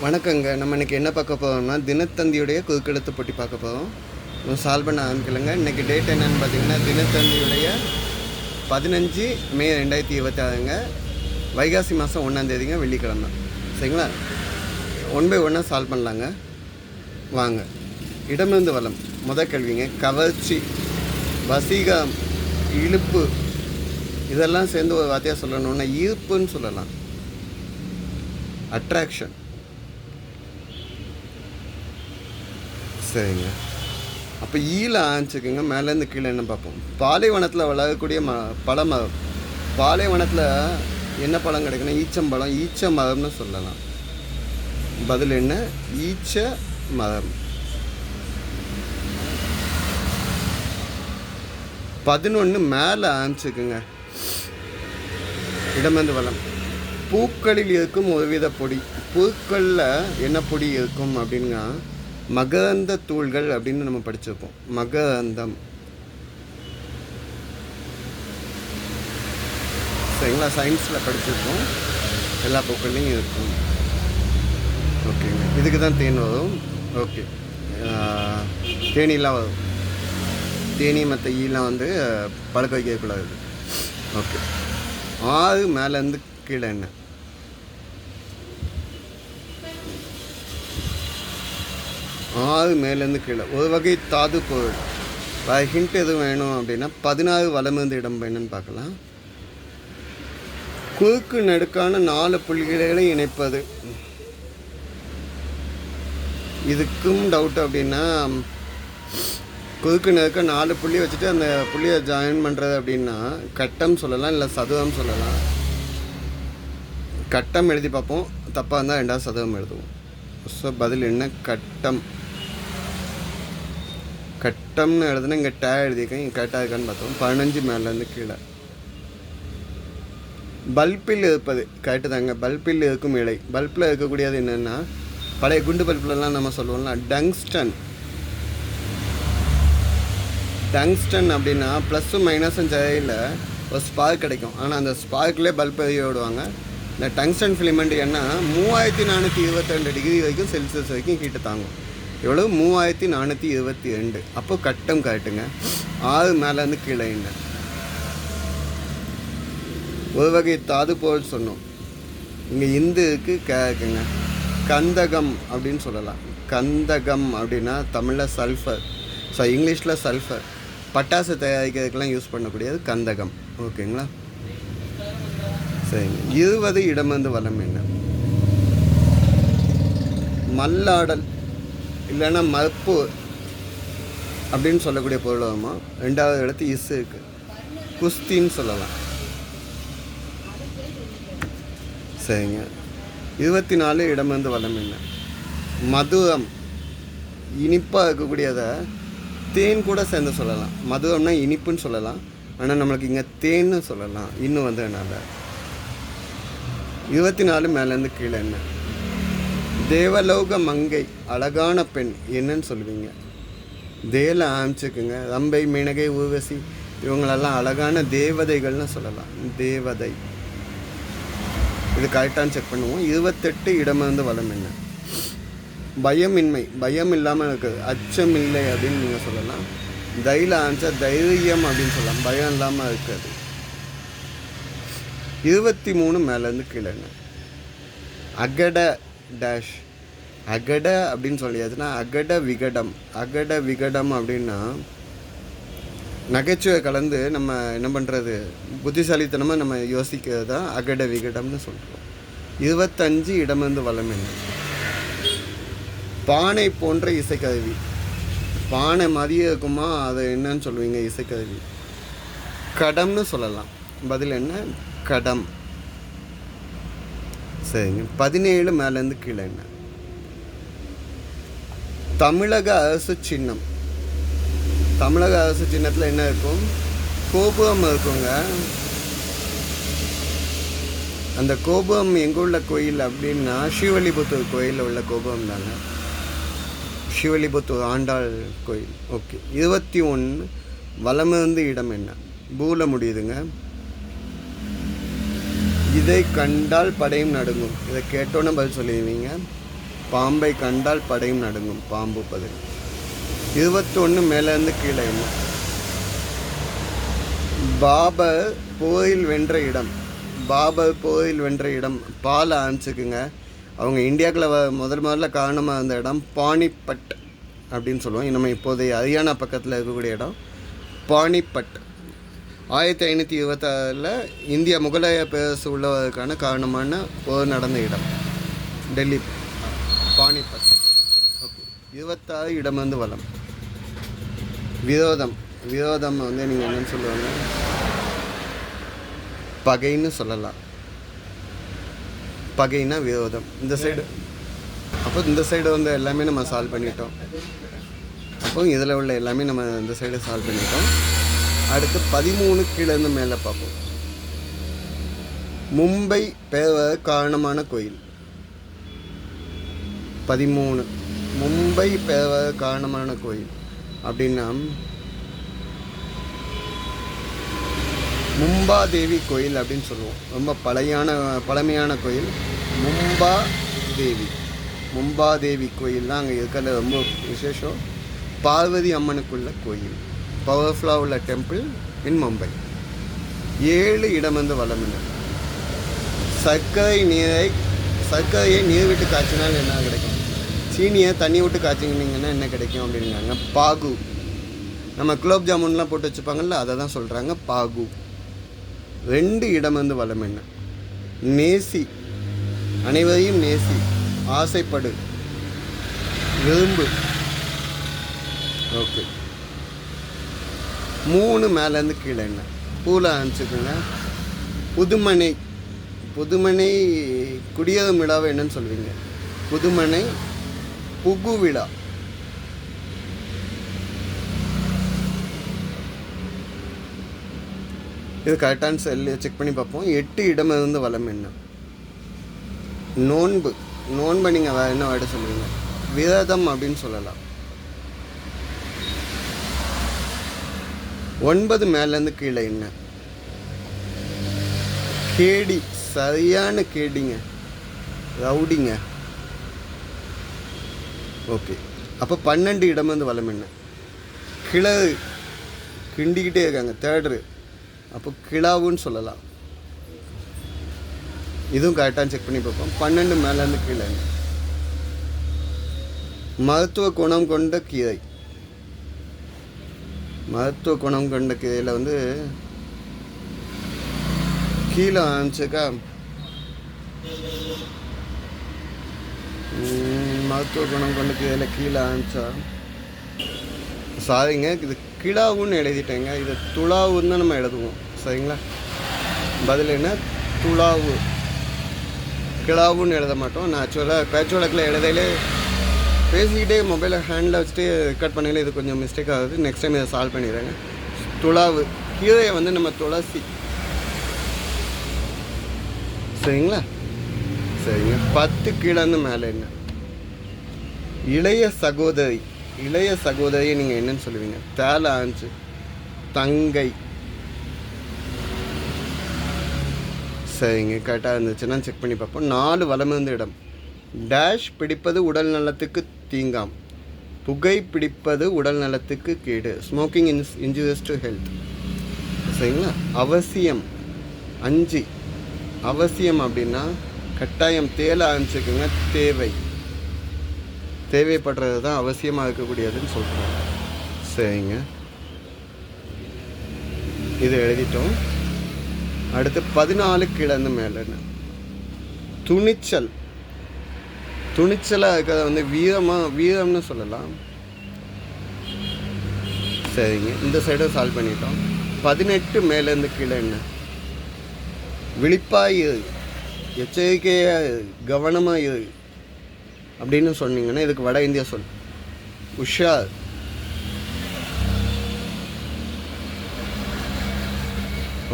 வணக்கங்க. நம்ம இன்றைக்கி என்ன பார்க்க போகிறோம்னா, தினத்தந்தியுடைய குறுக்கெழுத்து போட்டி பார்க்க போகிறோம். சால்வ் பண்ண ஆரம்பிக்கலைங்க. இன்றைக்கி டேட் என்னென்னு பார்த்தீங்கன்னா, தினத்தந்தியுடைய 15 மே 2026ங்க. வைகாசி மாதம் 1ஆம் வெள்ளிக்கிழமை. சரிங்களா? 1 by 1 சால்வ் பண்ணலாங்க. வாங்க. இடமிருந்து வலம். முதல் கேள்விங்க. கவர்ச்சி, வசீகம், இழுப்பு இதெல்லாம் சேர்ந்து ஒரு வார்த்தையாக சொல்லணும்னா ஈர்ப்புன்னு சொல்லலாம். அட்ராக்ஷன். சரிங்க. அப்போ ஈல ஆரம்பிச்சுக்கோங்க. மேலேருந்து கீழே என்ன பார்ப்போம். பாலைவனத்தில் வளரக்கூடிய பழ மரம். பாலைவனத்தில் என்ன பழம் கிடைக்குன்னா ஈச்சம்பழம். ஈச்ச மரம்னு சொல்லலாம். பதில் என்ன? ஈச்ச மரம். 11 மேலே ஆரம்பிச்சுக்குங்க. இடமிருந்து வளம். பூக்களில் இருக்கும் ஒருவித பொடி. பூக்களில் என்ன பொடி இருக்கும் அப்படின்னா மகரந்த தூள்கள் அப்படின்னு நம்ம படிச்சிருப்போம். மகரந்தம். சரிங்களா? சயின்ஸில் படிச்சிருப்போம். எல்லா பூக்கள்லையும் இருக்கும். ஓகேங்க. இதுக்கு தான் தேன் வரும். ஓகே. தேனிலாம் வரும். தேனி மற்ற ஈலாம் வந்து பழக்க வைக்கக்கூடாது. ஓகே. 6 மேலேருந்து கீழே என்ன? 6 மேலேருந்து கீழே ஒரு வகை தாது பொருள். ஹிண்ட் எதுவும் வேணும் அப்படின்னா 16 வலமிருந்து இடம் என்னன்னு பார்க்கலாம். குறுக்கு நடுக்கான 4 புள்ளிகளை இணைப்பது. இதுக்கும் டவுட் அப்படின்னா குறுக்கு நடுக்க 4 புள்ளி வச்சுட்டு அந்த புள்ளியை ஜாயின் பண்ணுறது அப்படின்னா கட்டம் சொல்லலாம், இல்லை சதுரம் சொல்லலாம். கட்டம் எழுதி பார்ப்போம். தப்பாக இருந்தால் 2வது சதுரம் எழுதுவோம். ஸோ பதில் என்ன? கட்டம். கட்டம்னு எழுதுனா இங்கே டே எழுதியிருக்கேன். இங்கே கரெக்டாக இருக்கான்னு பார்த்தோம். 15 மேலேருந்து கீழே. பல்பில் இருப்பது கரெக்டு தாங்க. பல்பில் இருக்கும் இலை. பல்பில் இருக்கக்கூடியது என்னென்னா பழைய குண்டு பல்ப்லலாம் நம்ம சொல்லுவோம்ல டங்ஸ்டன். டங்ஸ்டன் அப்படின்னா ப்ளஸ்ஸும் மைனஸும் ஜெயில ஒரு ஸ்பார்க் கிடைக்கும். ஆனால் அந்த ஸ்பார்க்லேயே பல்ப் எரிய விடுவாங்க. இந்த டங்ஸ்டன் ஃபிலிமெண்ட் என்ன 3422 டிகிரி வரைக்கும் செல்சியஸ் வரைக்கும் ஹீட்டு தாங்கும். எவ்வளோ? 3422. அப்போ கட்டம் காட்டுங்க. 6 மேலேருந்து கீழே என்ன? ஒரு வகை தாது பொருள் சொன்னோம். இங்கே இந்துக்கு கேக்குங்க. கந்தகம் அப்படின்னு சொல்லலாம். கந்தகம் அப்படின்னா தமிழில் சல்ஃபர். ஸோ இங்கிலீஷில் சல்ஃபர். பட்டாசு தயாரிக்கிறதுக்கெல்லாம் யூஸ் பண்ணக்கூடியது கந்தகம். ஓகேங்களா? சரிங்க. 20 இடமிருந்து வலம் என்ன? மல்லாடல் இல்லைன்னா மறுப்பு அப்படின்னு சொல்லக்கூடிய பொருள் வருமா? 2வது இடத்து இஸ் இருக்கு. குஸ்தின்னு சொல்லலாம். சரிங்க. 24 இடமிருந்து வலம் என்ன? மதுரம். இனிப்பாக இருக்கக்கூடியதை தேன் கூட சேர்ந்து சொல்லலாம். மதுரம்னா இனிப்புன்னு சொல்லலாம். ஆனால் நம்மளுக்கு இங்கே தேன்னு சொல்லலாம். இன்னும் வந்து என்னால் 24 மேலேருந்து கீழே என்ன? தேவலோக மங்கை. அழகான பெண். என்னன்னு சொல்லுவீங்க? தேல ஆரம்பிச்சுக்குங்க. ரம்பை, மீனகை, ஊர்வசி இவங்களெல்லாம் அழகான தேவதைகள்னு சொல்லலாம். தேவதை. இது கரெக்டானு செக் பண்ணுவோம். 28 இடமிருந்து வலம் என்ன? பயமின்மை. பயம் இல்லாமல் இருக்குது. அச்சம் இல்லை அப்படின்னு நீங்கள் சொல்லலாம். தைல ஆரம்பிச்சா தைரியம் அப்படின்னு சொல்லலாம். பயம் இல்லாமல் இருக்காது. 23 மேலேருந்து கீழே என்ன? அகட டேஷ். அகட அப்படின்னு சொல்லியாச்சுன்னா அகட விகடம். அகட விகடம் அப்படின்னா நகைச்சுவை கலந்து நம்ம என்ன பண்ணுறது, புத்திசாலித்தனமாக நம்ம யோசிக்கிறது தான் அகட விகடம்னு சொல்கிறோம். 25 இடமிருந்து வலம் என்ன? பானை போன்ற இசைக்கருவி. பானை மாதிரியே இருக்குமா? அதை என்னன்னு சொல்லுவீங்க? இசைக்கருவி. கடம்னு சொல்லலாம். பதில் என்ன? கடம். சரிங்க. 17 மேலேருந்து கீழே என்ன? தமிழக அரசு சின்னம். தமிழக அரசு சின்னத்தில் என்ன இருக்கும்? கோபுரம் இருக்குங்க. அந்த கோபுரம் எங்கே உள்ள கோயில் அப்படின்னா ஸ்ரீவல்லிபுத்தூர் கோயிலில் உள்ள கோபுரம் தாங்க. ஸ்ரீவல்லிபுத்தூர் ஆண்டாள் கோயில். ஓகே. 21 வலமிருந்து இடம் என்ன? பூல முடியுதுங்க. இதை கண்டால் படையும் நடுங்கும். இதை கேட்டோன்னே பதில் சொல்லிடுவீங்க. பாம்பை கண்டால் படையும் நடுங்கும். பாம்பு 10. 21 மேலேருந்து கீழே என்ன? பாபர் போரில் வென்ற இடம். பாபர் போரில் வென்ற இடம் பால ஆன்ஸுக்குங்க. அவங்க இந்தியாவுக்குள்ள முதல்ல காரணமாக இருந்த இடம் பானிபட் அப்படின்னு சொல்லுவோம். நம்ம இப்போதைய ஹரியானா பக்கத்தில் இருக்கக்கூடிய இடம் பானிபட். 1526 இந்தியா முகலாய பேரரசு உள்ளதற்கான காரணமான போர் நடந்த இடம் டெல்லி பானிபட். ஓகே. 26 இடம் வந்து வளம். விரோதம். விரோதம் வந்து நீங்கள் என்னன்னு சொல்லுவாங்க? பகைன்னு சொல்லலாம். பகைன்னா விரோதம். இந்த சைடு அப்போ இந்த சைடு வந்து எல்லாமே நம்ம சால்வ் பண்ணிட்டோம். அப்போ இதில் உள்ள எல்லாமே நம்ம இந்த சைடு சால்வ் பண்ணிட்டோம். அடுத்து 13 கீழேருந்து மேலே பார்ப்போம். மும்பை பேர காரணமான கோயில். 13 மும்பை பேர காரணமான கோயில் அப்படின்னா மும்பா தேவி கோயில் அப்படின்னு சொல்லுவோம். ரொம்ப பழமையான கோயில் மும்பா தேவி. மும்பா தேவி கோயில் தான் அங்கே இருக்கிற ரொம்ப விசேஷம். பார்வதி அம்மனுக்குள்ள கோயில். பவர்ஃபுல்லாக உள்ள டெம்பிள் இன் மும்பை. 7 இடம் வந்து வளமில்லை. சர்க்கரையை நீர் விட்டு காய்ச்சினால் என்ன கிடைக்கும்? சீனியை தண்ணி விட்டு காய்ச்சிங்கன்னா என்ன கிடைக்கும் அப்படின்னாங்க? பாகு. நம்ம குலோப் ஜாமுன்லாம் போட்டு வச்சுப்பாங்கள்ல, அதை தான் சொல்கிறாங்க பாகு. 2 இடம் வந்து வளம் என்ன? நேசி. அனைவரையும் நேசி. ஆசைப்படு. விரும்பு. ஓகே. 3 மேலேருந்து கீழே என்ன? பூல ஆரம்பிச்சுக்குங்க. புதுமனை. புதுமனை குடியேறும் விழாவை என்னன்னு சொல்லுவீங்க? புதுமனை புகு விழா. இது கரெக்டான செல்லு செக் பண்ணி பார்ப்போம். 8 இடம் இருந்து வளம் என்ன? நோன்பு. நோன்பை நீங்கள் வேறு என்ன வேர்டு சொல்லுவீங்க? விரதம் அப்படின்னு சொல்லலாம். 9 மேலேருந்து கீழே என்ன? கேடி. சரியான கேடிங்க, ரவுடிங்க. ஓகே. அப்போ 12 இடம் வந்து வளம் என்ன? கிளறு. கிண்டிக்கிட்டே இருக்காங்க, தேடுறு. அப்போ கிளாவுன்னு சொல்லலாம். இதுவும் கரெக்டாக செக் பண்ணி பார்ப்போம். 12 மேலேருந்து கீழே. மருத்துவ குணம் கொண்ட கீரை. மருத்துவ குணம் கொண்ட கீரையில் வந்து கீழே ஆரம்பிச்சுக்கா மருத்துவ குணம் கொண்ட கீரையில் கீழே ஆரம்பிச்சா சாரிங்க, இது கிளாவுன்னு எழுதிட்டேங்க. இது துளாவுன்னு தான் நம்ம எழுதுவோம். சரிங்களா? பதில் என்ன? துளாவு. கிளாவுன்னு எழுத மாட்டோம். நான் ஆக்சுவலாக பேச்சு வழக்கில் எழுதையிலே பேசிக்கிட்டே மொபைலை ஹேண்டில் வச்சுட்டு ரெக்கார்ட் பண்ணல. இது கொஞ்சம் மிஸ்டேக் ஆகுது. நெக்ஸ்ட் டைம் இதை சால்வ் பண்ணிடுறேங்க. துளாவு. கீரையை வந்து நம்ம துளசி. சரிங்களா? சரிங்க. 10 கீழேருந்து மேலே என்ன? இளைய சகோதரி. இளைய சகோதரியை நீங்கள் என்னன்னு சொல்லுவீங்க? தேல ஆஞ்சு. தங்கை. சரிங்க, கரெக்டாக இருந்துச்சுன்னா செக் பண்ணி பார்ப்போம். 4 வலமிருந்த இடம். டேஷ் பிடிப்பது உடல் நலத்துக்கு தீங்காம். புகை பிடிப்பது உடல் நலத்துக்கு கேடு. Smoking injurious to health. சரிங்களா? அவசியம். 5 அவசியம் அப்படின்னா கட்டாயம். தேல ஆரம்பிச்சுக்குங்க. தேவை. தேவைப்படுறது தான் அவசியமாக இருக்கக்கூடியதுன்னு சொல்கிறாங்க. சரிங்க, இது எழுதிட்டோம். அடுத்து 14 கீழேருந்து மேலே என்ன? துணிச்சல். துணிச்சலாக இருக்கிறத வந்து வீரம்னு சொல்லலாம். சரிங்க, இந்த சைடும் சால்வ் பண்ணிட்டோம். 18 மேலேருந்து கீழே என்ன? விழிப்பாய் இரு, எச்சரிக்கையாக இரு, கவனமாக இரு அப்படின்னு சொன்னீங்கன்னா இதுக்கு வட இந்தியா சொல் உஷார்.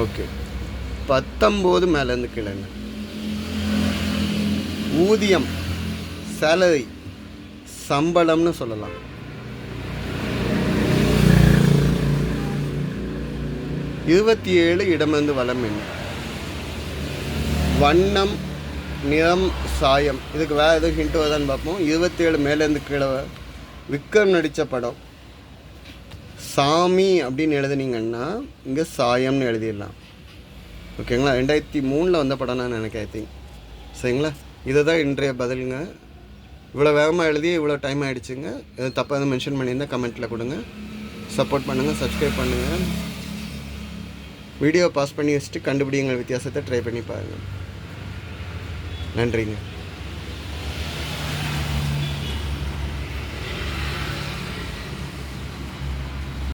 ஓகே. 19 மேலேருந்து கீழே என்ன? ஊதியம், சேலரி, சம்பளம்னு சொல்லலாம். இருபத்தி 27 இடமிருந்து வளம் என்ன? வண்ணம், நிறம், சாயம். இதுக்கு வேறு எதுவும் ஹிண்ட் வருதான்னு பார்ப்போம். 27 மேலேருந்து கீழே விக்ரம் நடித்த படம். சாமி அப்படின்னு எழுதுனீங்கன்னா இங்கே சாயம்னு எழுதிடலாம். ஓகேங்களா? 2003 வந்த படம் நான் நினைக்கிறேன், ஐ திங்க். சரிங்களா? இதை தான் இன்றைய பதிலுங்க. இவ்வளோ வேகமாக எழுதி இவ்வளோ டைம் ஆகிடுச்சுங்க. எதுவும் தப்பாக எதுவும் மென்ஷன் பண்ணியிருந்தால் கமெண்ட்டில் கொடுங்க. சப்போர்ட் பண்ணுங்கள், சப்ஸ்கிரைப் பண்ணுங்கள். வீடியோ பாஸ் பண்ணி வச்சுட்டு கண்டுபிடிங்கள் வித்தியாசத்தை ட்ரை பண்ணி பாருங்கள். நன்றிங்க.